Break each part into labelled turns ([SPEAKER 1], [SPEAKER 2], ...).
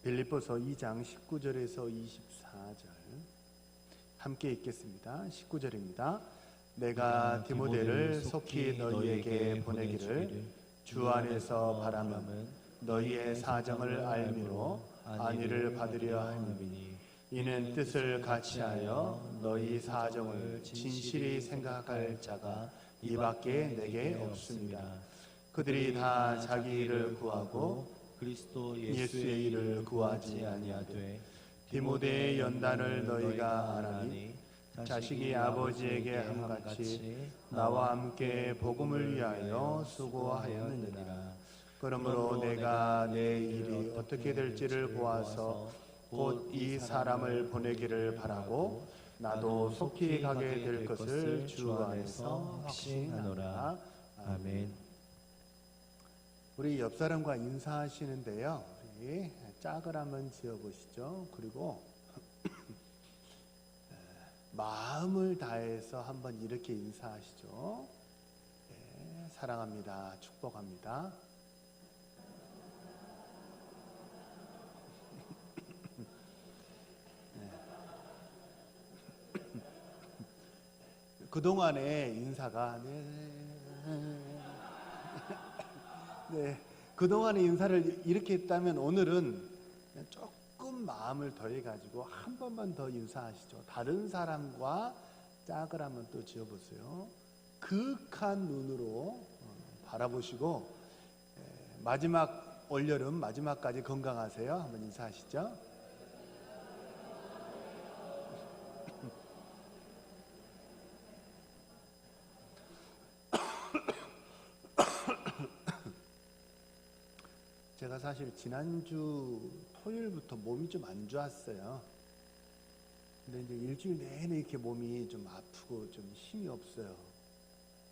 [SPEAKER 1] 빌립보서 2장 19절에서 24절 함께 읽겠습니다. 19절입니다. 내가 디모데를 속히 너희에게 보내기를 주 안에서 바람은 너희의 사정을 알미로 안위를 받으려 함이니 이는 뜻을 같이하여 너희 사정을 진실히 생각할 자가 이밖에 내게 없습니다. 그들이 다 자기 일을 구하고 그리스도 예수의 일을 구하지 아니하되 디모데의 연단을 너희가 아나니 자식이 아버지에게 함같이 나와 함께 복음을 위하여 수고하였느니라. 그러므로 내가 내 일이 어떻게 될지를 보아서 곧 이 사람을 보내기를 바라고 나도 속히 가게 될 것을 주 안에서 확신하노라. 아멘. 우리 옆 사람과 인사하시는데요, 우리 짝을 한번 지어보시죠. 그리고 마음을 다해서 한번 이렇게 인사하시죠. 네, 사랑합니다. 축복합니다. 네. 그동안의 인사가 네, 그동안의 인사를 이렇게 했다면 오늘은 조금 마음을 더해가지고 한 번만 더 인사하시죠. 다른 사람과 짝을 한번 또 지어보세요. 그윽한 눈으로 바라보시고 마지막 올여름 마지막까지 건강하세요. 한번 인사하시죠. 제가 사실 지난주 토요일부터 몸이 좀 안 좋았어요. 근데 이제 일주일 내내 이렇게 몸이 좀 아프고 좀 힘이 없어요.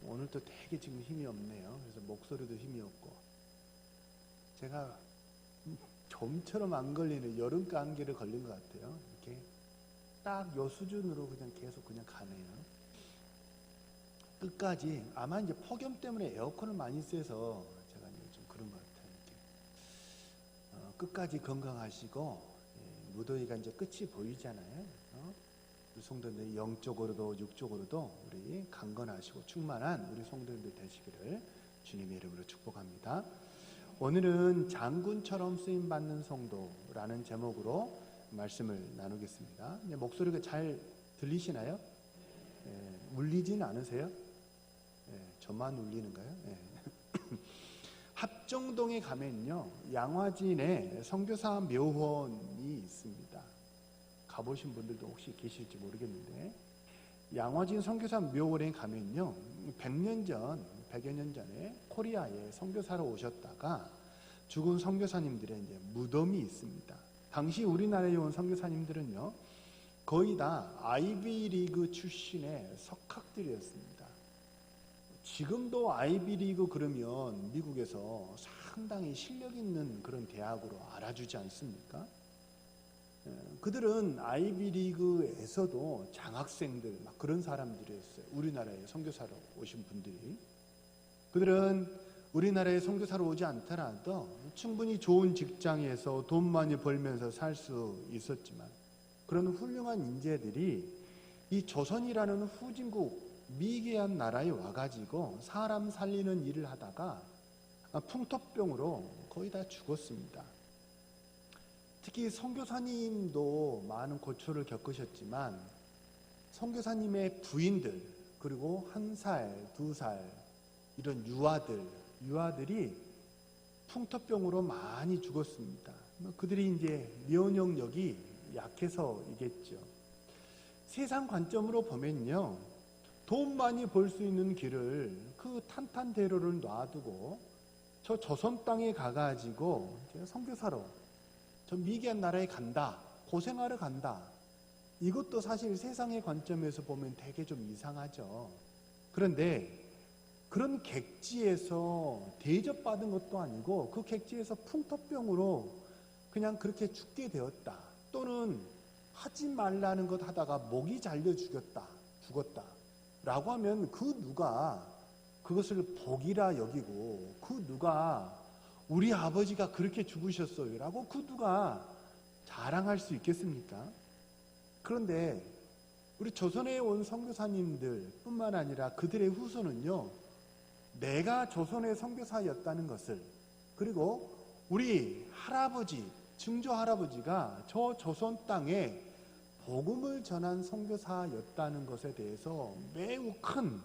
[SPEAKER 1] 오늘도 되게 지금 힘이 없네요. 그래서 목소리도 힘이 없고. 제가 좀처럼 안 걸리는 여름 감기를 걸린 것 같아요. 이렇게 딱 요 수준으로 그냥 계속 그냥 가네요. 끝까지 아마 이제 폭염 때문에 에어컨을 많이 쐬서 제가 이제 좀 그런 것 같아요. 끝까지 건강하시고 무더위가 이제 끝이 보이잖아요. 우리 성도들 영적으로도 육적으로도 우리 강건하시고 충만한 우리 성도들 되시기를 주님의 이름으로 축복합니다. 오늘은 장군처럼 쓰임받는 성도라는 제목으로 말씀을 나누겠습니다. 목소리가 잘 들리시나요? 울리진 않으세요? 저만 울리는가요? 합정동에 가면요, 양화진에 선교사 묘원이 있습니다. 가보신 분들도 혹시 계실지 모르겠는데, 양화진 선교사 묘원에 가면요, 100년 전, 100여 년 전에 코리아에 선교사로 오셨다가 죽은 선교사님들의 이제 무덤이 있습니다. 당시 우리나라에 온 선교사님들은요, 거의 다 아이비리그 출신의 석학들이었습니다. 지금도 아이비리그 그러면 미국에서 상당히 실력 있는 그런 대학으로 알아주지 않습니까? 그들은 아이비리그에서도 장학생들 막 그런 사람들이었어요. 우리나라에 선교사로 오신 분들이. 그들은 우리나라에 선교사로 오지 않더라도 충분히 좋은 직장에서 돈 많이 벌면서 살 수 있었지만 그런 훌륭한 인재들이 이 조선이라는 후진국 미개한 나라에 와가지고 사람 살리는 일을 하다가 풍토병으로 거의 다 죽었습니다. 특히 선교사님도 많은 고초를 겪으셨지만 선교사님의 부인들 그리고 1살, 2살 이런 유아들이 풍토병으로 많이 죽었습니다. 그들이 이제 면역력이 약해서이겠죠. 세상 관점으로 보면요, 돈 많이 벌 수 있는 길을 그 탄탄대로를 놔두고 저 조선 땅에 가가지고 선교사로 저 미개한 나라에 간다, 고생하러 간다. 이것도 사실 세상의 관점에서 보면 되게 좀 이상하죠. 그런데 그런 객지에서 대접받은 것도 아니고 그 객지에서 풍토병으로 그냥 그렇게 죽게 되었다. 또는 하지 말라는 것 하다가 목이 잘려 죽었다. 라고 하면 그 누가 그것을 복이라 여기고 그 누가 우리 아버지가 그렇게 죽으셨어요 라고 그 누가 자랑할 수 있겠습니까? 그런데 우리 조선에 온 선교사님들 뿐만 아니라 그들의 후손은요, 내가 조선의 선교사였다는 것을, 그리고 우리 할아버지, 증조 할아버지가 저 조선 땅에 복음을 전한 선교사였다는 것에 대해서 매우 큰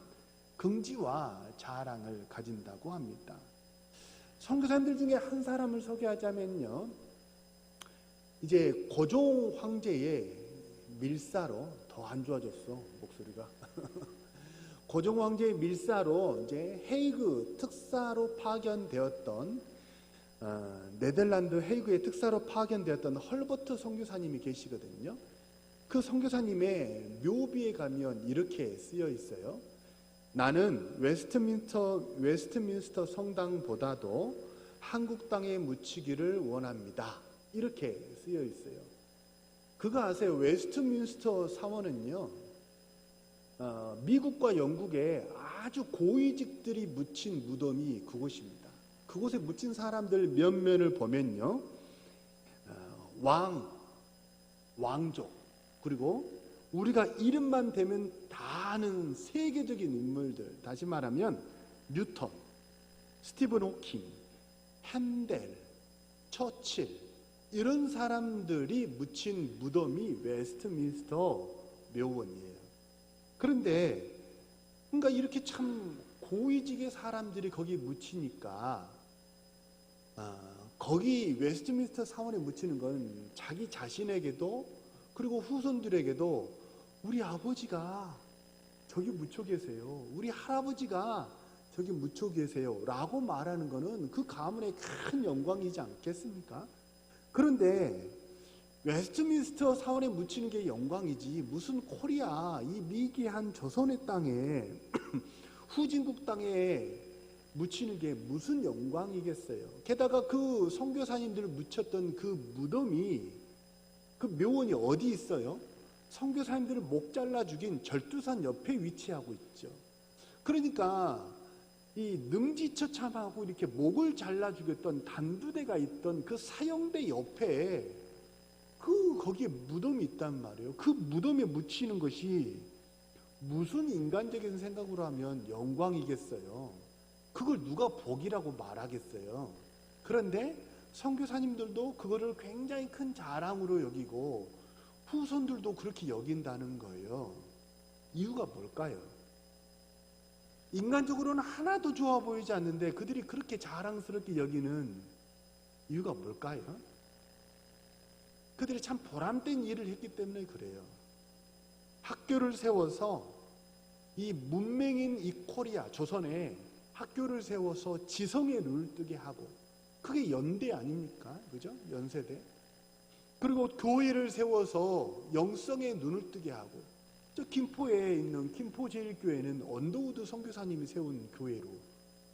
[SPEAKER 1] 긍지와 자랑을 가진다고 합니다. 선교사님들 중에 한 사람을 소개하자면요, 이제 고종 황제의 밀사로, 더 안 좋아졌어 목소리가. 고종 황제의 밀사로 이제 헤이그 특사로 파견되었던, 네덜란드 헤이그의 특사로 파견되었던 헐버트 선교사님이 계시거든요. 그 선교사님의 묘비에 가면 이렇게 쓰여 있어요. 나는 웨스트민스터 성당보다도 한국 땅에 묻히기를 원합니다. 이렇게 쓰여 있어요. 그거 아세요? 웨스트민스터 사원은요, 미국과 영국의 아주 고위직들이 묻힌 무덤이 그곳입니다. 그곳에 묻힌 사람들 면면을 보면요, 왕족, 그리고 우리가 이름만 대면 다 아는 세계적인 인물들, 다시 말하면 뉴턴, 스티븐 호킹, 핸델, 처칠, 이런 사람들이 묻힌 무덤이 웨스트민스터 묘원이에요. 그런데 그러니까 이렇게 참 고위직의 사람들이 거기 묻히니까 거기 웨스트민스터 사원에 묻히는 건 자기 자신에게도, 그리고 후손들에게도 우리 아버지가 저기 묻혀 계세요, 우리 할아버지가 저기 묻혀 계세요 라고 말하는 것은 그 가문의 큰 영광이지 않겠습니까? 그런데 웨스트민스터 사원에 묻히는 게 영광이지 무슨 코리아, 이 미개한 조선의 땅에 후진국 땅에 묻히는 게 무슨 영광이겠어요. 게다가 그 선교사님들을 묻혔던 그 무덤이, 그 묘원이 어디 있어요? 선교사님들을 목 잘라 죽인 절두산 옆에 위치하고 있죠. 그러니까 이 능지처참하고 이렇게 목을 잘라 죽였던 단두대가 있던 그 사형대 옆에 거기에 무덤이 있단 말이에요. 그 무덤에 묻히는 것이 무슨 인간적인 생각으로 하면 영광이겠어요. 그걸 누가 복이라고 말하겠어요. 그런데 선교사님들도 그거를 굉장히 큰 자랑으로 여기고 후손들도 그렇게 여긴다는 거예요. 이유가 뭘까요? 인간적으로는 하나도 좋아 보이지 않는데 그들이 그렇게 자랑스럽게 여기는 이유가 뭘까요? 그들이 참 보람된 일을 했기 때문에 그래요. 학교를 세워서 이 문맹인 이 코리아, 조선에 학교를 세워서 지성의 눈을 뜨게 하고, 그게 연대 아닙니까? 그죠? 연세대. 그리고 교회를 세워서 영성의 눈을 뜨게 하고, 저 김포에 있는 김포제일교회는 언더우드 선교사님이 세운 교회로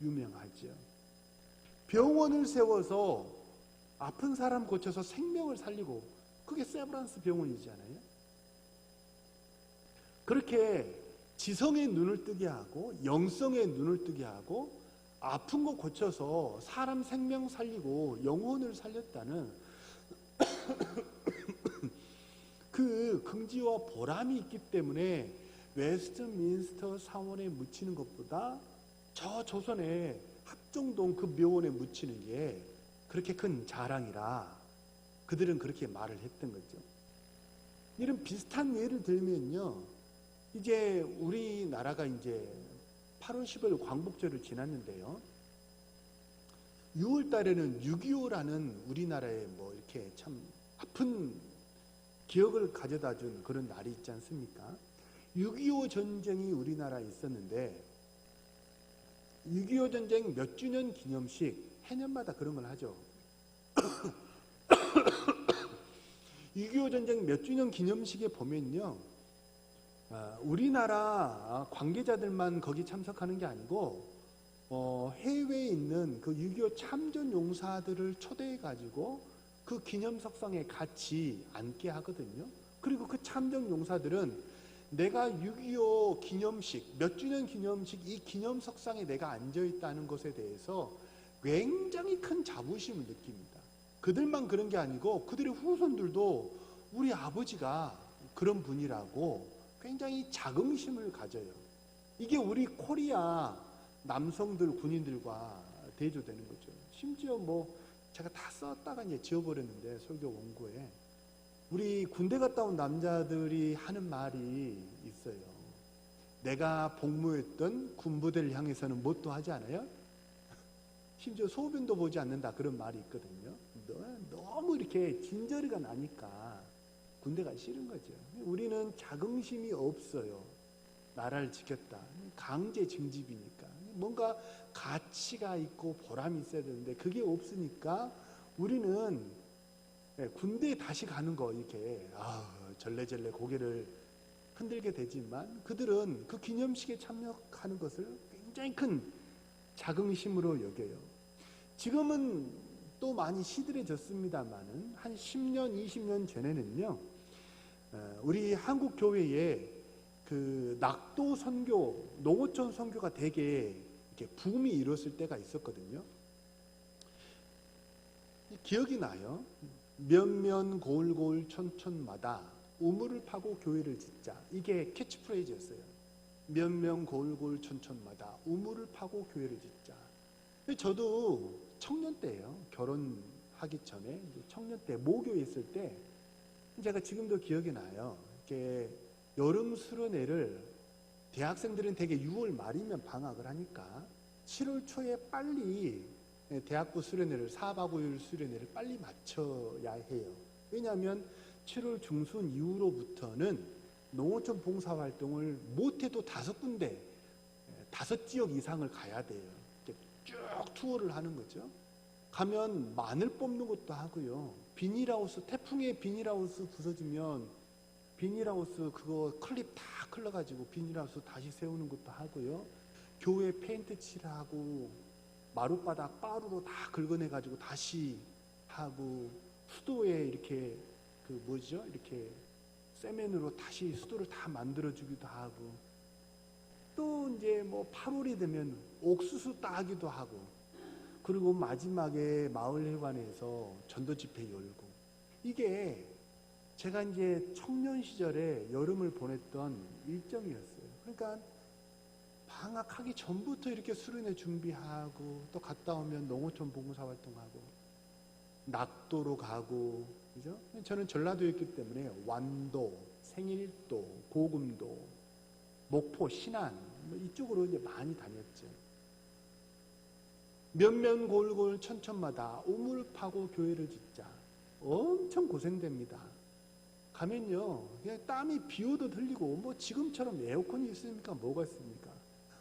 [SPEAKER 1] 유명하죠. 병원을 세워서 아픈 사람 고쳐서 생명을 살리고, 그게 세브란스 병원이잖아요. 그렇게 지성의 눈을 뜨게 하고 영성의 눈을 뜨게 하고 아픈 거 고쳐서 사람 생명 살리고 영혼을 살렸다는 그 긍지와 보람이 있기 때문에 웨스트민스터 사원에 묻히는 것보다 저 조선의 합정동 그 묘원에 묻히는 게 그렇게 큰 자랑이라 그들은 그렇게 말을 했던 거죠. 이런 비슷한 예를 들면요, 이제 우리나라가 이제 8월 10일 광복절을 지났는데요, 6월 달에는 6.25라는 우리나라의 뭐 이렇게 참 아픈 기억을 가져다 준 그런 날이 있지 않습니까? 6.25 전쟁이 우리나라에 있었는데 6.25 전쟁 몇 주년 기념식 해년마다 그런 걸 하죠. 6.25 전쟁 몇 주년 기념식에 보면요, 우리나라 관계자들만 거기 참석하는 게 아니고 해외에 있는 그 6.25 참전 용사들을 초대해 가지고 그 기념석상에 같이 앉게 하거든요. 그리고 그 참전 용사들은 내가 6.25 기념식, 몇 주년 기념식 이 기념석상에 내가 앉아 있다는 것에 대해서 굉장히 큰 자부심을 느낍니다. 그들만 그런 게 아니고 그들의 후손들도 우리 아버지가 그런 분이라고 굉장히 자긍심을 가져요. 이게 우리 코리아 남성들 군인들과 대조되는 거죠. 심지어 뭐 제가 다 썼다가 이제 지워버렸는데 설교 원고에 우리 군대 갔다 온 남자들이 하는 말이 있어요. 내가 복무했던 군부대를 향해서는 뭣도 하지 않아요? 심지어 소변도 보지 않는다, 그런 말이 있거든요. 너무 이렇게 진저리가 나니까 군대가 싫은 거죠. 우리는 자긍심이 없어요. 나라를 지켰다. 강제 징집이니까. 뭔가 가치가 있고 보람이 있어야 되는데 그게 없으니까 우리는 군대에 다시 가는 거 이렇게 절레절레 고개를 흔들게 되지만 그들은 그 기념식에 참여하는 것을 굉장히 큰 자긍심으로 여겨요. 지금은 또 많이 시들해졌습니다만은 한 10년, 20년 전에는요, 우리 한국 교회에 그 낙도 선교, 농어촌 선교가 되게 이렇게 붐이 일었을 때가 있었거든요. 기억이 나요. 면면 고을고을 촌촌마다 우물을 파고 교회를 짓자. 이게 캐치프레이즈였어요. 면면 고을고을 촌촌마다 우물을 파고 교회를 짓자. 저도 청년 때예요. 결혼하기 전에 청년 때 모교에 있을 때 제가 지금도 기억이 나요. 이렇게 여름 수련회를 대학생들은 대개 6월 말이면 방학을 하니까 7월 초에 빨리 대학부 수련회를 4박 5일 수련회를 빨리 마쳐야 해요. 왜냐하면 7월 중순 이후로부터는 농어촌 봉사활동을 못해도 5군데, 5지역 이상을 가야 돼요. 쭉 투어를 하는 거죠. 가면 마늘 뽑는 것도 하고요. 비닐하우스, 태풍에 비닐하우스 부서지면 비닐하우스 그거 클립 다 클러가지고 비닐하우스 다시 세우는 것도 하고요. 교회 페인트 칠하고 마룻바닥 빠루로 다 긁어내가지고 다시 하고 수도에 이렇게 이렇게 세면으로 다시 수도를 다 만들어주기도 하고 또 이제 뭐 8월이 되면 옥수수 따기도 하고 그리고 마지막에 마을회관에서 전도 집회 열고 이게 제가 이제 청년 시절에 여름을 보냈던 일정이었어요. 그러니까 방학하기 전부터 이렇게 수련회 준비하고 또 갔다 오면 농어촌 봉사활동하고 낙도로 가고 그죠? 저는 전라도였기 때문에 완도, 생일도, 고금도, 목포, 신안 이쪽으로 이제 많이 다녔죠. 면면 고을고을 촌촌마다 우물 파고 교회를 짓자. 엄청 고생됩니다. 가면요, 그냥 땀이 비 오도 흘리고 뭐 지금처럼 에어컨이 있습니까? 뭐가 있습니까?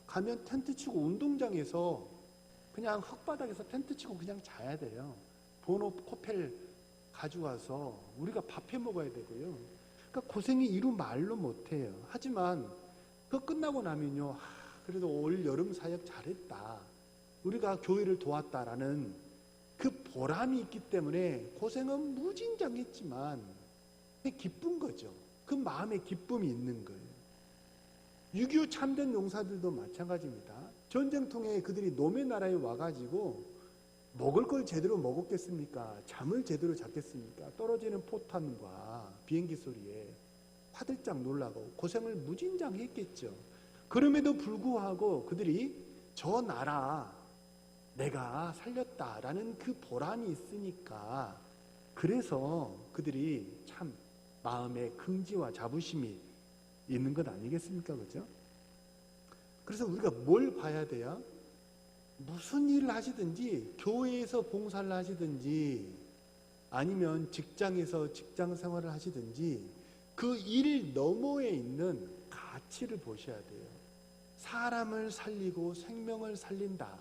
[SPEAKER 1] 가면 텐트 치고 운동장에서 그냥 흙바닥에서 텐트 치고 그냥 자야 돼요. 본업 코펠 가져와서 우리가 밥해 먹어야 되고요. 그러니까 고생이 이루 말로 못해요. 하지만 그거 끝나고 나면요, 그래도 올 여름 사역 잘했다. 우리가 교회를 도왔다라는 그 보람이 있기 때문에 고생은 무진장했지만 기쁜 거죠. 그 마음에 기쁨이 있는 거예요. 6.25 참된 용사들도 마찬가지입니다. 전쟁통에 그들이 노매 나라에 와가지고 먹을 걸 제대로 먹었겠습니까? 잠을 제대로 잤겠습니까? 떨어지는 포탄과 비행기 소리에 화들짝 놀라고 고생을 무진장했겠죠. 그럼에도 불구하고 그들이 저 나라 내가 살렸다라는 그 보람이 있으니까 그래서 그들이 참 마음에 긍지와 자부심이 있는 것 아니겠습니까? 그죠? 그래서 우리가 뭘 봐야 돼요? 무슨 일을 하시든지 교회에서 봉사를 하시든지 아니면 직장에서 직장 생활을 하시든지 그 일 너머에 있는 가치를 보셔야 돼요. 사람을 살리고 생명을 살린다.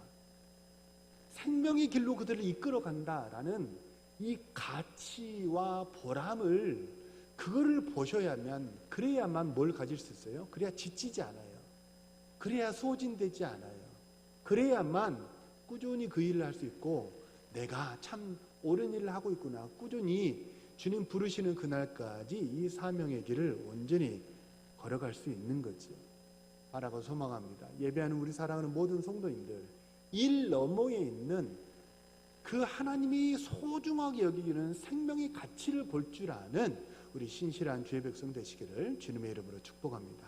[SPEAKER 1] 생명의 길로 그들을 이끌어 간다라는 이 가치와 보람을 그거를 보셔야만 그래야만 뭘 가질 수 있어요? 그래야 지치지 않아요. 그래야 소진되지 않아요. 그래야만 꾸준히 그 일을 할 수 있고 내가 참 옳은 일을 하고 있구나. 꾸준히 주님 부르시는 그날까지 이 사명의 길을 온전히 걸어갈 수 있는 거죠. 바라고 소망합니다. 예배하는 우리 사랑하는 모든 성도님들 일 너머에 있는 그 하나님이 소중하게 여기기는 생명의 가치를 볼 줄 아는 우리 신실한 주의 백성 되시기를 주님의 이름으로 축복합니다.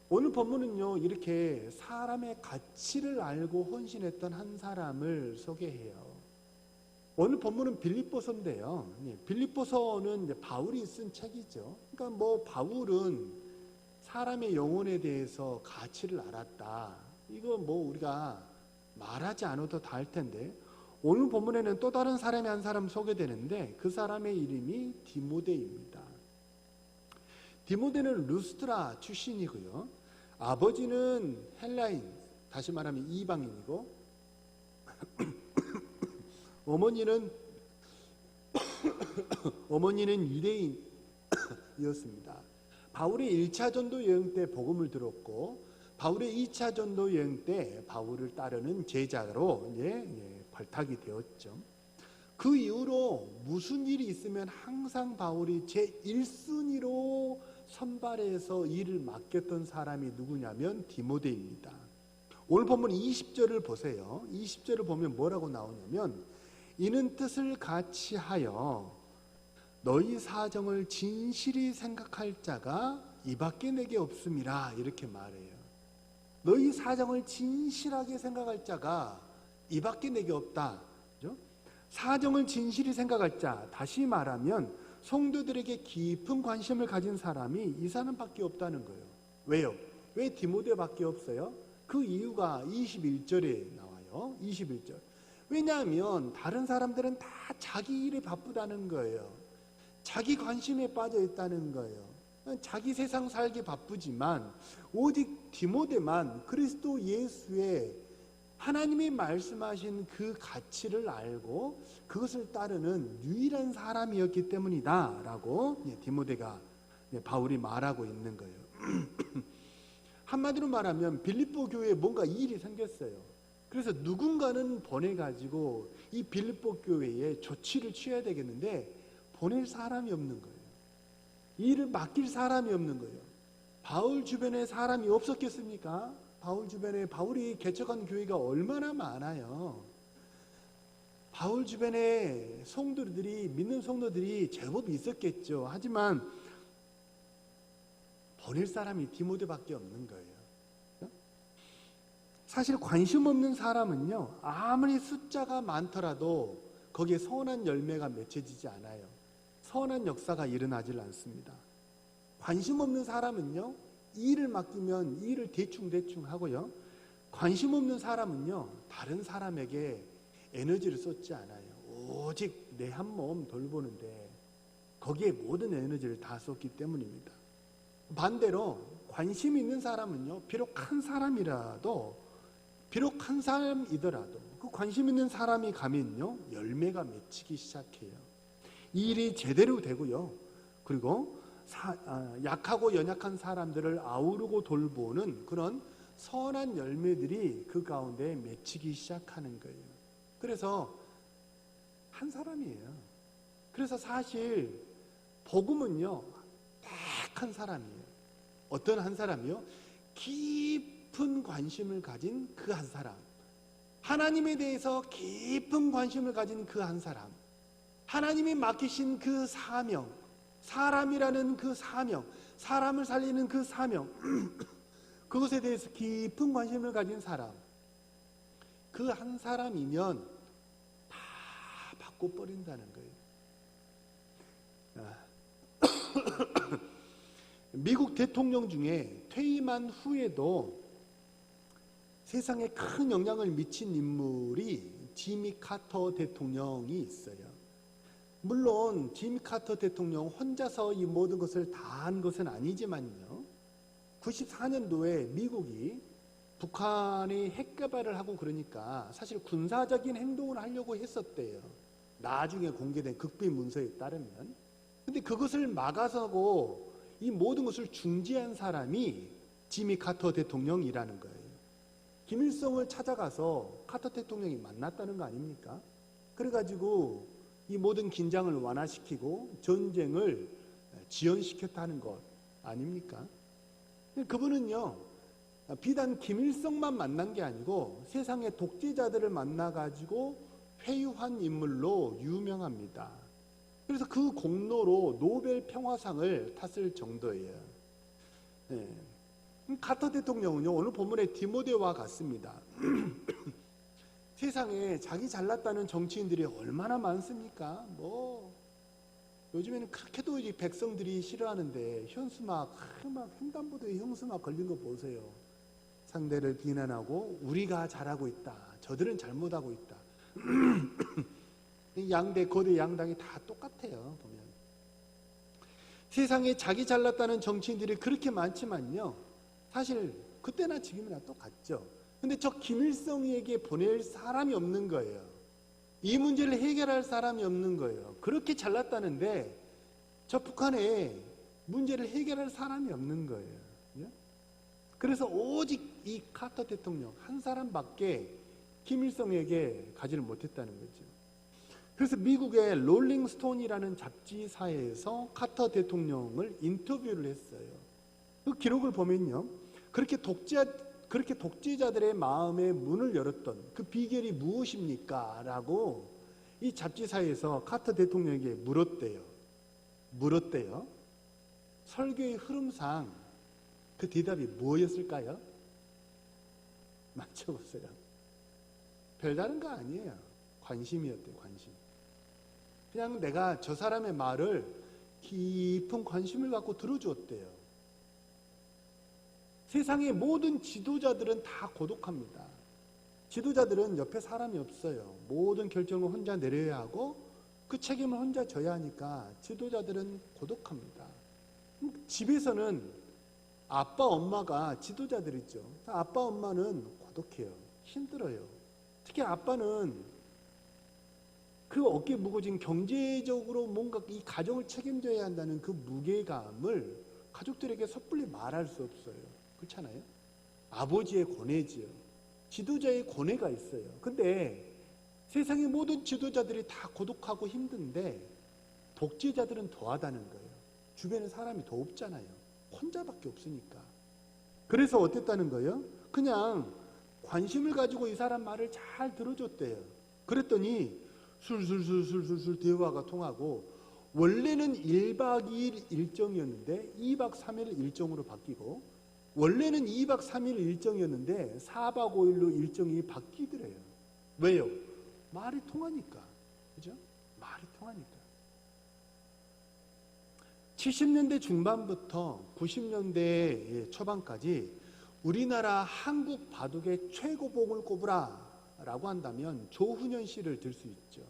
[SPEAKER 1] 오늘 본문은요, 이렇게 사람의 가치를 알고 헌신했던 한 사람을 소개해요. 오늘 본문은 빌립보서인데요. 빌립보서는 바울이 쓴 책이죠. 그러니까 바울은 사람의 영혼에 대해서 가치를 알았다. 이거 우리가 말하지 않아도 다 알 텐데, 오늘 본문에는 또 다른 사람이 한 사람 소개되는데 그 사람의 이름이 디모데입니다. 디모데는 루스트라 출신이고요. 아버지는 헬라인, 다시 말하면 이방인이고 어머니는 유대인이었습니다. 바울의 1차 전도 여행 때 복음을 들었고, 바울의 2차 전도 여행 때 바울을 따르는 제자로 발탁이 되었죠. 그 이후로 무슨 일이 있으면 항상 바울이 제1순위로 선발해서 일을 맡겼던 사람이 누구냐면 디모데입니다. 오늘 본문 20절을 보세요. 20절을 보면 뭐라고 나오냐면, 이는 뜻을 같이 하여 너희 사정을 진실히 생각할 자가 이밖에 내게 없음이라, 이렇게 말해요. 너희 사정을 진실하게 생각할 자가 이밖에 내게 없다. 그죠? 사정을 진실히 생각할 자, 다시 말하면 성도들에게 깊은 관심을 가진 사람이 이 사람밖에 없다는 거예요. 왜요? 왜 디모데밖에 없어요? 그 이유가 21절에 나와요. 21절. 왜냐하면 다른 사람들은 다 자기 일에 바쁘다는 거예요. 자기 관심에 빠져 있다는 거예요. 자기 세상 살기 바쁘지만 오직 디모데만 그리스도 예수의 하나님이 말씀하신 그 가치를 알고 그것을 따르는 유일한 사람이었기 때문이다 라고 디모데가 바울이 말하고 있는 거예요. 한마디로 말하면 빌립보 교회에 뭔가 일이 생겼어요. 그래서 누군가는 보내가지고 이 빌립보 교회에 조치를 취해야 되겠는데 보낼 사람이 없는 거예요. 일을 맡길 사람이 없는 거예요. 바울 주변에 사람이 없었겠습니까? 바울 주변에 바울이 개척한 교회가 얼마나 많아요. 바울 주변에 성도들이, 믿는 성도들이 제법 있었겠죠. 하지만 보낼 사람이 디모데밖에 없는 거예요. 사실 관심 없는 사람은요, 아무리 숫자가 많더라도 거기에 선한 열매가 맺혀지지 않아요. 선한 역사가 일어나질 않습니다. 관심 없는 사람은요, 일을 맡기면 일을 대충 하고요. 관심 없는 사람은요, 다른 사람에게 에너지를 쏟지 않아요. 오직 내 한 몸 돌보는데 거기에 모든 에너지를 다 쏟기 때문입니다. 반대로 관심 있는 사람은요, 비록 한 사람이더라도 그 관심 있는 사람이 가면요, 열매가 맺히기 시작해요. 이 일이 제대로 되고요. 그리고 약하고 연약한 사람들을 아우르고 돌보는 그런 선한 열매들이 그 가운데 맺히기 시작하는 거예요. 그래서 한 사람이에요. 그래서 사실 복음은요, 딱 한 사람이에요. 어떤 한 사람이요? 깊은 관심을 가진 그 한 사람. 하나님에 대해서 깊은 관심을 가진 그 한 사람. 하나님이 맡기신 그 사명, 사람이라는 그 사명, 사람을 살리는 그 사명, 그것에 대해서 깊은 관심을 가진 사람, 그 한 사람이면 다 바꿔버린다는 거예요. 미국 대통령 중에 퇴임한 후에도 세상에 큰 영향을 미친 인물이 지미 카터 대통령이 있어요. 물론 지미 카터 대통령 혼자서 이 모든 것을 다 한 것은 아니지만요, 94년도에 미국이 북한이 핵 개발을 하고 그러니까 사실 군사적인 행동을 하려고 했었대요. 나중에 공개된 극비 문서에 따르면. 근데 그것을 막아서고 이 모든 것을 중지한 사람이 지미 카터 대통령이라는 거예요. 김일성을 찾아가서 카터 대통령이 만났다는 거 아닙니까? 그래가지고 이 모든 긴장을 완화시키고 전쟁을 지연시켰다는 것 아닙니까? 그분은요, 비단 김일성만 만난 게 아니고 세상의 독재자들을 만나가지고 회유한 인물로 유명합니다. 그래서 그 공로로 노벨 평화상을 탔을 정도예요. 네. 카터 대통령은요, 오늘 본문의 디모데와 같습니다. 세상에 자기 잘났다는 정치인들이 얼마나 많습니까? 요즘에는 그렇게도 이 백성들이 싫어하는데 현수막, 막 횡단보도에 현수막 걸린 거 보세요. 상대를 비난하고 우리가 잘하고 있다, 저들은 잘못하고 있다. 거대 양당이 다 똑같아요. 보면 세상에 자기 잘났다는 정치인들이 그렇게 많지만요, 사실 그때나 지금이나 똑같죠. 근데 저 김일성에게 보낼 사람이 없는 거예요. 이 문제를 해결할 사람이 없는 거예요. 그렇게 잘났다는데 저 북한에 문제를 해결할 사람이 없는 거예요. 그래서 오직 이 카터 대통령 한 사람밖에 김일성에게 가지를 못했다는 거죠. 그래서 미국의 롤링스톤이라는 잡지사에서 카터 대통령을 인터뷰를 했어요. 그 기록을 보면요, 그렇게 독재자들의 마음의 문을 열었던 그 비결이 무엇입니까? 라고 이 잡지사에서 카터 대통령에게 물었대요. 설교의 흐름상 그 대답이 뭐였을까요? 맞춰보세요. 별다른 거 아니에요. 관심이었대요. 관심. 그냥 내가 저 사람의 말을 깊은 관심을 갖고 들어주었대요. 세상의 모든 지도자들은 다 고독합니다. 지도자들은 옆에 사람이 없어요. 모든 결정을 혼자 내려야 하고 그 책임을 혼자 져야 하니까 지도자들은 고독합니다. 집에서는 아빠, 엄마가 지도자들이죠. 아빠, 엄마는 고독해요. 힘들어요. 특히 아빠는 그 어깨에 무거워진 경제적으로 뭔가 이 가정을 책임져야 한다는 그 무게감을 가족들에게 섣불리 말할 수 없어요. 그렇잖아요? 아버지의 고뇌지요. 지도자의 고뇌가 있어요. 근데 세상의 모든 지도자들이 다 고독하고 힘든데 독재자들은 더하다는 거예요. 주변에 사람이 더 없잖아요. 혼자밖에 없으니까. 그래서 어땠다는 거예요? 그냥 관심을 가지고 이 사람 말을 잘 들어줬대요. 그랬더니 술술술술술 대화가 통하고 원래는 1박 2일 일정이었는데 2박 3일 일정으로 바뀌고 원래는 2박 3일 일정이었는데 4박 5일로 일정이 바뀌더래요. 왜요? 말이 통하니까. 그죠? 말이 통하니까. 70년대 중반부터 90년대 초반까지 우리나라 한국 바둑의 최고봉을 꼽으라 라고 한다면 조훈현 씨를 들 수 있죠.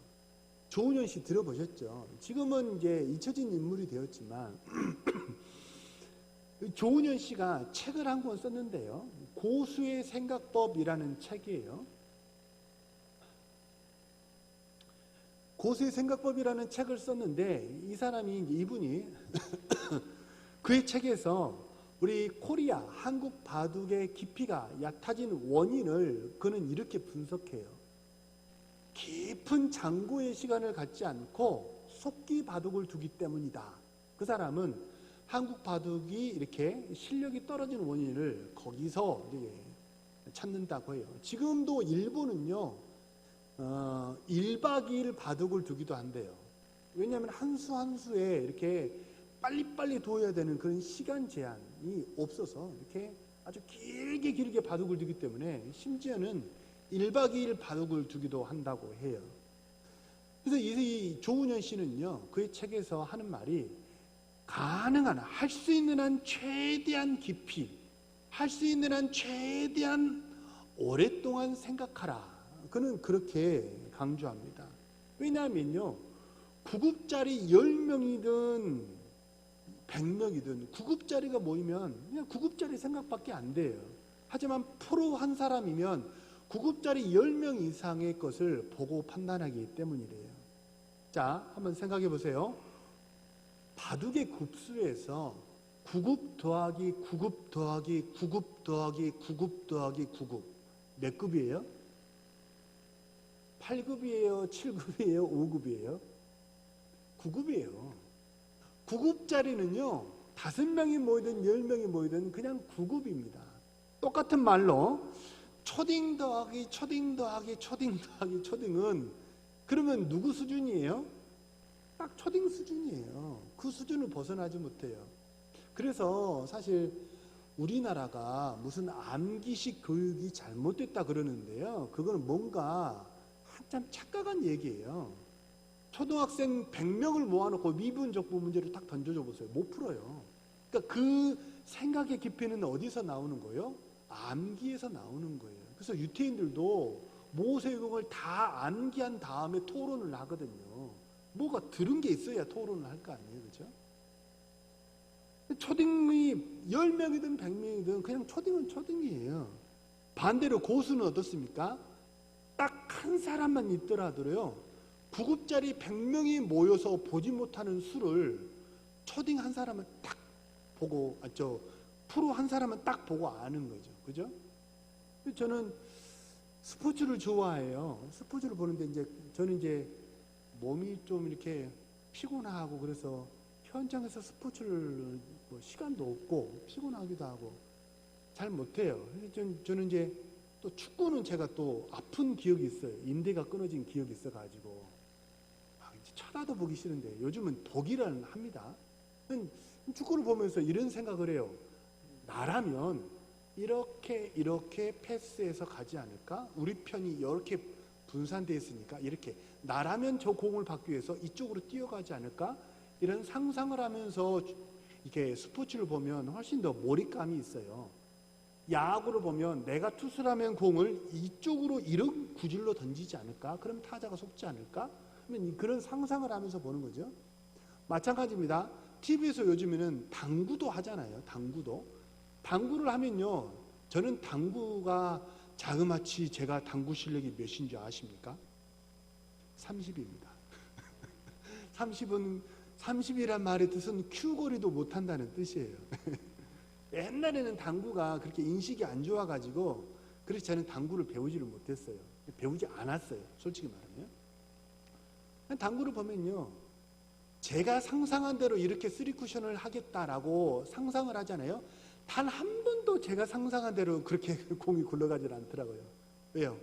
[SPEAKER 1] 조훈현 씨 들어보셨죠? 지금은 이제 잊혀진 인물이 되었지만 조훈현 씨가 책을 한 권 썼는데요. 고수의 생각법이라는 책이에요. 고수의 생각법이라는 책을 썼는데 이분이 그의 책에서 우리 코리아 한국 바둑의 깊이가 얕아진 원인을 그는 이렇게 분석해요. 깊은 장고의 시간을 갖지 않고 속기 바둑을 두기 때문이다. 그 사람은 한국 바둑이 이렇게 실력이 떨어지는 원인을 거기서 찾는다고 해요. 지금도 일본은요 1박 2일 바둑을 두기도 한대요. 왜냐하면 한 수 한 수에 이렇게 빨리빨리 두어야 되는 그런 시간 제한이 없어서 이렇게 아주 길게 바둑을 두기 때문에 심지어는 1박 2일 바둑을 두기도 한다고 해요. 그래서 이 조훈현 씨는요 그의 책에서 하는 말이 가능한 할 수 있는 한 최대한 깊이 할 수 있는 한 최대한 오랫동안 생각하라. 그는 그렇게 강조합니다. 왜냐하면요 9급짜리 10명이든 100명이든 9급짜리가 모이면 그냥 9급짜리 생각밖에 안 돼요. 하지만 프로 한 사람이면 9급짜리 10명 이상의 것을 보고 판단하기 때문이래요. 자, 한번 생각해 보세요. 바둑의 급수에서 9급 더하기 9급 더하기 9급 더하기 9급 더하기 9급 몇 급이에요? 8급이에요? 7급이에요? 5급이에요? 9급이에요. 9급짜리는요 5명이 모이든 10명이 모이든 그냥 9급입니다. 똑같은 말로 초딩 더하기 초딩 더하기 초딩 더하기 초딩은 그러면 누구 수준이에요? 딱 초딩 수준이에요. 그 수준을 벗어나지 못해요. 그래서 사실 우리나라가 무슨 암기식 교육이 잘못됐다 그러는데요. 그거는 뭔가 한참 착각한 얘기예요. 초등학생 100명을 모아놓고 미분적분 문제를 딱 던져줘 보세요. 못 풀어요. 그러니까 그 생각의 깊이는 어디서 나오는 거예요? 암기에서 나오는 거예요. 그래서 유태인들도 모세오경을 다 암기한 다음에 토론을 하거든요. 뭐가 들은 게 있어야 토론을 할 거 아니에요. 그죠? 초딩이 10명이든 100명이든 그냥 초딩은 초딩이에요. 반대로 고수는 어떻습니까? 딱 한 사람만 있더라도요. 9급짜리 100명이 모여서 보지 못하는 수를 초딩 한 사람은 딱 보고, 프로 한 사람은 딱 보고 아는 거죠. 그죠? 저는 스포츠를 좋아해요. 스포츠를 보는데 저는 몸이 좀 이렇게 피곤하고 그래서 현장에서 스포츠를 시간도 없고 피곤하기도 하고 잘 못해요. 저는 또 축구는 제가 또 아픈 기억이 있어요. 인대가 끊어진 기억이 있어가지고 쳐다도 보기 싫은데 요즘은 보기를 합니다. 축구를 보면서 이런 생각을 해요. 나라면 이렇게 패스해서 가지 않을까? 우리 편이 이렇게 분산되어 있으니까 이렇게 나라면 저 공을 받기 위해서 이쪽으로 뛰어가지 않을까? 이런 상상을 하면서 이렇게 스포츠를 보면 훨씬 더 몰입감이 있어요. 야구를 보면 내가 투수라면 공을 이쪽으로 이런 구질로 던지지 않을까? 그럼 타자가 속지 않을까? 그런 상상을 하면서 보는 거죠. 마찬가지입니다. TV에서 요즘에는 당구도 하잖아요. 당구를 하면요. 저는 당구가 자그마치 제가 당구 실력이 몇인 줄 아십니까? 30입니다. 30이란 말의 뜻은 큐거리도 못한다는 뜻이에요. 옛날에는 당구가 그렇게 인식이 안 좋아가지고 그래서 저는 당구를 배우지를 못했어요. 배우지 않았어요. 솔직히 말하면. 당구를 보면요. 제가 상상한 대로 이렇게 3쿠션을 하겠다라고 상상을 하잖아요. 단 한 번도 제가 상상한 대로 그렇게 공이 굴러가질 않더라고요. 왜요?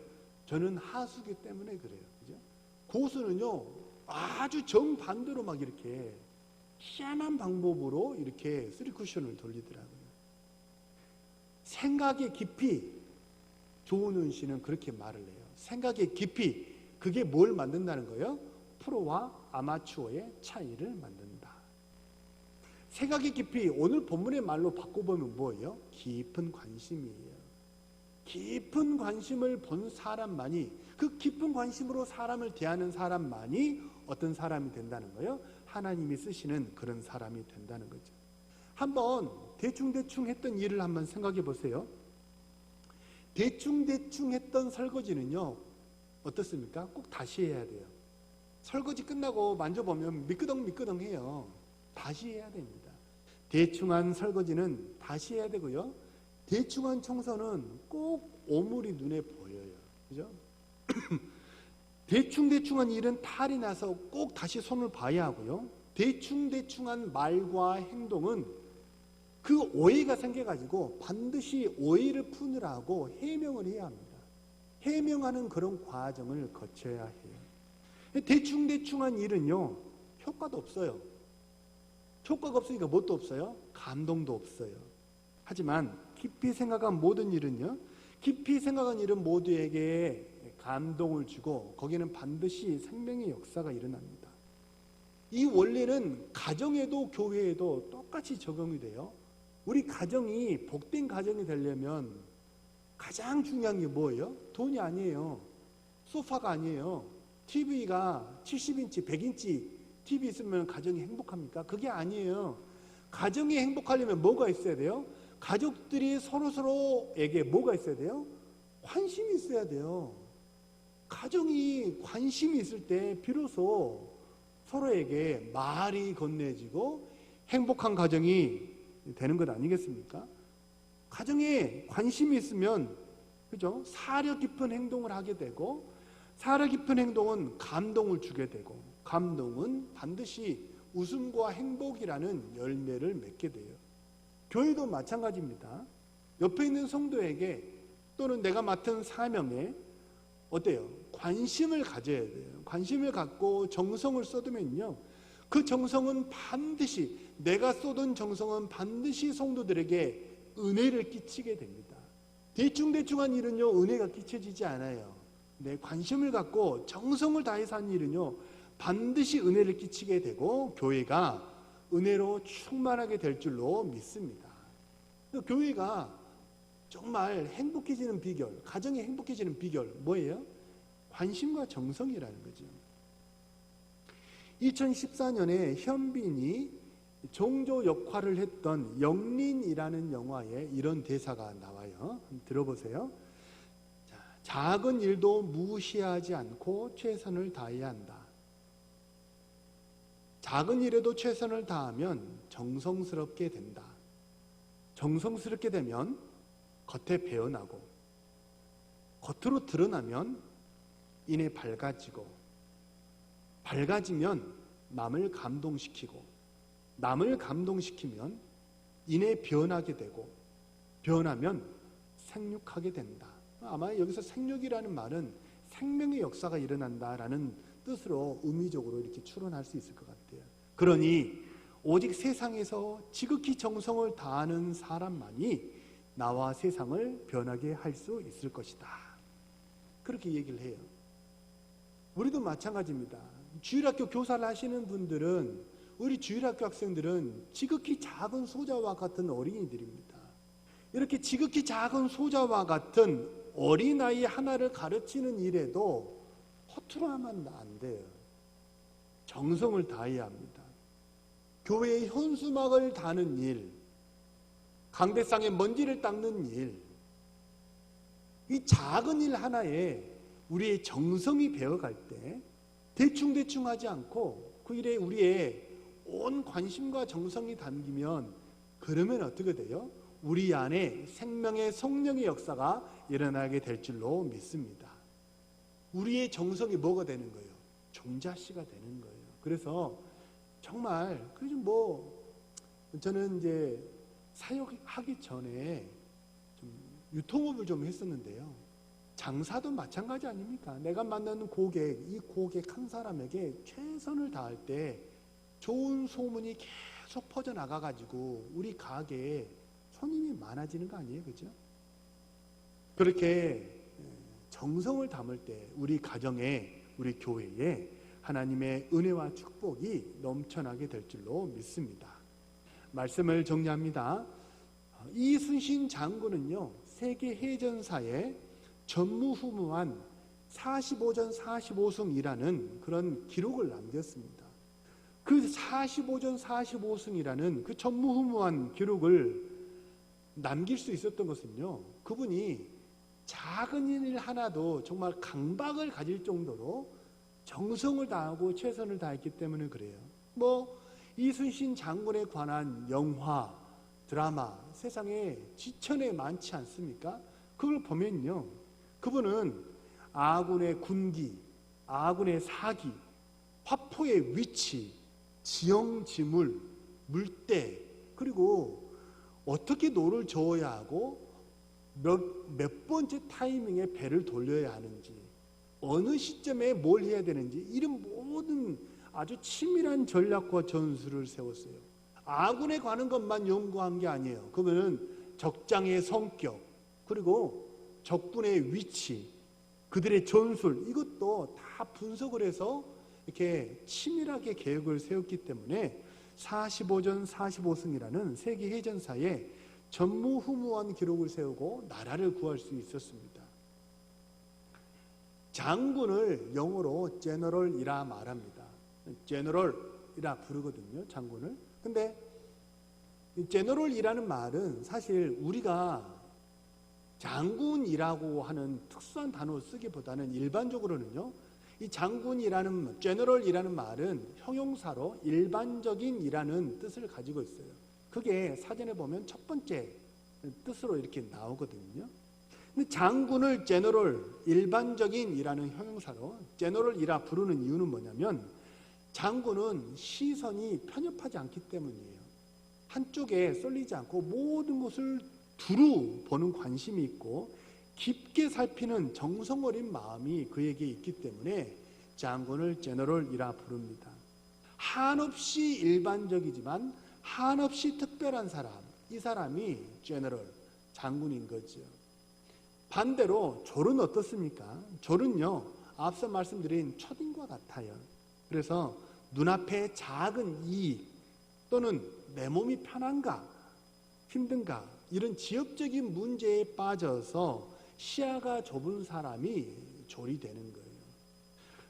[SPEAKER 1] 저는 하수기 때문에 그래요. 그죠? 고수는요, 아주 정반대로 막 이렇게 희한한 방법으로 이렇게 3쿠션을 돌리더라고요. 생각의 깊이, 조은은 씨는 그렇게 말을 해요. 생각의 깊이, 그게 뭘 만든다는 거예요? 프로와 아마추어의 차이를 만든다. 생각의 깊이, 오늘 본문의 말로 바꿔보면 뭐예요? 깊은 관심이에요. 깊은 관심을 본 사람만이, 그 깊은 관심으로 사람을 대하는 사람만이 어떤 사람이 된다는 거예요? 하나님이 쓰시는 그런 사람이 된다는 거죠. 한번 대충 했던 일을 한번 생각해 보세요. 대충 했던 설거지는요, 어떻습니까? 꼭 다시 해야 돼요. 설거지 끝나고 만져보면 미끄덩미끄덩해요. 다시 해야 됩니다. 대충한 설거지는 다시 해야 되고요. 대충한 청소는 꼭 오물이 눈에 보여요. 그죠? 대충한 일은 탈이 나서 꼭 다시 손을 봐야 하고요. 대충한 말과 행동은 그 오해가 생겨가지고 반드시 오해를 푸느라고 해명을 해야 합니다. 해명하는 그런 과정을 거쳐야 해요. 대충한 일은요, 효과도 없어요. 효과가 없으니까 뭣도 없어요? 감동도 없어요. 하지만 깊이 생각한 모든 일은요, 깊이 생각한 일은 모두에게 감동을 주고 거기는 반드시 생명의 역사가 일어납니다. 이 원리는 가정에도 교회에도 똑같이 적용이 돼요. 우리 가정이 복된 가정이 되려면 가장 중요한 게 뭐예요? 돈이 아니에요. 소파가 아니에요. TV가 70인치, 100인치 TV 있으면 가정이 행복합니까? 그게 아니에요. 가정이 행복하려면 뭐가 있어야 돼요? 가족들이 서로에게 뭐가 있어야 돼요? 관심이 있어야 돼요. 가정이 관심이 있을 때 비로소 서로에게 말이 건네지고 행복한 가정이 되는 것 아니겠습니까? 가정에 관심이 있으면, 그죠? 사려 깊은 행동을 하게 되고, 사려 깊은 행동은 감동을 주게 되고, 감동은 반드시 웃음과 행복이라는 열매를 맺게 돼요. 교회도 마찬가지입니다. 옆에 있는 성도에게 또는 내가 맡은 사명에 어때요? 관심을 가져야 돼요. 관심을 갖고 정성을 쏟으면요, 그 정성은 반드시, 내가 쏟은 정성은 반드시 성도들에게 은혜를 끼치게 됩니다. 대충대충한 일은요, 은혜가 끼쳐지지 않아요. 내 관심을 갖고 정성을 다해서 한 일은요, 반드시 은혜를 끼치게 되고 교회가 은혜로 충만하게 될 줄로 믿습니다. 교회가 정말 행복해지는 비결, 가정이 행복해지는 비결 뭐예요? 관심과 정성이라는 거죠. 2014년에 현빈이 종조 역할을 했던 영린이라는 영화에 이런 대사가 나와요. 한번 들어보세요. 자, 작은 일도 무시하지 않고 최선을 다해야 한다. 작은 일에도 최선을 다하면 정성스럽게 된다. 정성스럽게 되면 겉에 배어나고 겉으로 드러나면 이내 밝아지고 밝아지면 남을 감동시키고 남을 감동시키면 이내 변하게 되고 변하면 생육하게 된다. 아마 여기서 생육이라는 말은 생명의 역사가 일어난다라는 뜻으로 의미적으로 이렇게 추론할 수 있을 것 같아요. 그러니 오직 세상에서 지극히 정성을 다하는 사람만이 나와 세상을 변하게 할 수 있을 것이다. 그렇게 얘기를 해요. 우리도 마찬가지입니다. 주일학교 교사를 하시는 분들은, 우리 주일학교 학생들은 지극히 작은 소자와 같은 어린이들입니다. 이렇게 지극히 작은 소자와 같은 어린아이 하나를 가르치는 일에도 허투루 하면 안 돼요. 정성을 다해야 합니다. 교회의 현수막을 다는 일, 강대상의 먼지를 닦는 일, 이 작은 일 하나에 우리의 정성이 배어갈 때 대충대충 하지 않고 그 일에 우리의 온 관심과 정성이 담기면, 그러면 어떻게 돼요? 우리 안에 생명의 성령의 역사가 일어나게 될 줄로 믿습니다. 우리의 정성이 뭐가 되는 거예요? 종자씨가 되는 거예요. 그래서 정말 저는 이제 사역하기 전에 좀 유통업을 좀 했었는데요. 장사도 마찬가지 아닙니까? 내가 만나는 고객, 이 고객 한 사람에게 최선을 다할 때 좋은 소문이 계속 퍼져나가가지고 우리 가게에 손님이 많아지는 거 아니에요? 그죠? 그렇게 정성을 담을 때 우리 가정에, 우리 교회에 하나님의 은혜와 축복이 넘쳐나게 될 줄로 믿습니다. 말씀을 정리합니다. 이순신 장군은요, 세계 해전사에 전무후무한 45전 45승이라는 그런 기록을 남겼습니다. 그 45전 45승이라는 그 전무후무한 기록을 남길 수 있었던 것은요, 그분이 작은 일 하나도 정말 강박을 가질 정도로 정성을 다하고 최선을 다했기 때문에 그래요. 이순신 장군에 관한 영화, 드라마 세상에 지천에 많지 않습니까? 그걸 보면요, 그분은 아군의 군기, 아군의 사기, 화포의 위치, 지형지물, 물때, 그리고 어떻게 노를 저어야 하고 몇 번째 타이밍에 배를 돌려야 하는지, 어느 시점에 뭘 해야 되는지, 이런 모든 아주 치밀한 전략과 전술을 세웠어요. 아군에 관한 것만 연구한 게 아니에요. 그러면 적장의 성격, 그리고 적군의 위치, 그들의 전술, 이것도 다 분석을 해서 이렇게 치밀하게 계획을 세웠기 때문에 45전 45승이라는 세계 해전사에 전무후무한 기록을 세우고 나라를 구할 수 있었습니다. 장군을 영어로 제너럴이라 말합니다. 제너럴이라 부르거든요, 장군을. 근데 제너럴이라는 말은 사실 우리가 장군이라고 하는 특수한 단어 쓰기보다는 일반적으로는요, 이 장군이라는, 제너럴이라는 말은 형용사로 일반적인이라는 뜻을 가지고 있어요. 그게 사전에 보면 첫 번째 뜻으로 이렇게 나오거든요. 근데 장군을 제너럴, 일반적인이라는 형용사로 제너럴이라 부르는 이유는 뭐냐면, 장군은 시선이 편협하지 않기 때문이에요. 한쪽에 쏠리지 않고 모든 것을
[SPEAKER 2] 두루 보는 관심이 있고 깊게 살피는 정성 어린 마음이 그에게 있기 때문에 장군을 제너럴이라 부릅니다. 한없이 일반적이지만 한없이 특별한 사람, 이 사람이 제너럴, 장군인 거죠. 반대로 졸은 어떻습니까? 졸은요, 앞서 말씀드린 초딩과 같아요. 그래서 눈앞에 작은 이익 또는 내 몸이 편한가, 힘든가 이런 지역적인 문제에 빠져서 시야가 좁은 사람이 졸이 되는 거예요.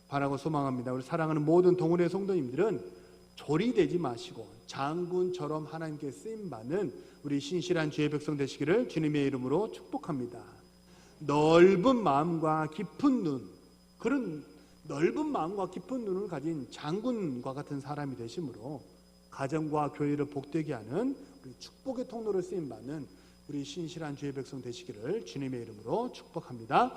[SPEAKER 2] 바라고 소망합니다. 우리 사랑하는 모든 동원의 성도님들은 졸이 되지 마시고 장군처럼 하나님께 쓰임받는 우리 신실한 주의 백성 되시기를 주님의 이름으로 축복합니다. 넓은 마음과 깊은 눈, 그런 넓은 마음과 깊은 눈을 가진 장군과 같은 사람이 되심으로 가정과 교회를 복되게 하는 우리 축복의 통로를 쓰임받는 우리 신실한 주의 백성 되시기를 주님의 이름으로 축복합니다.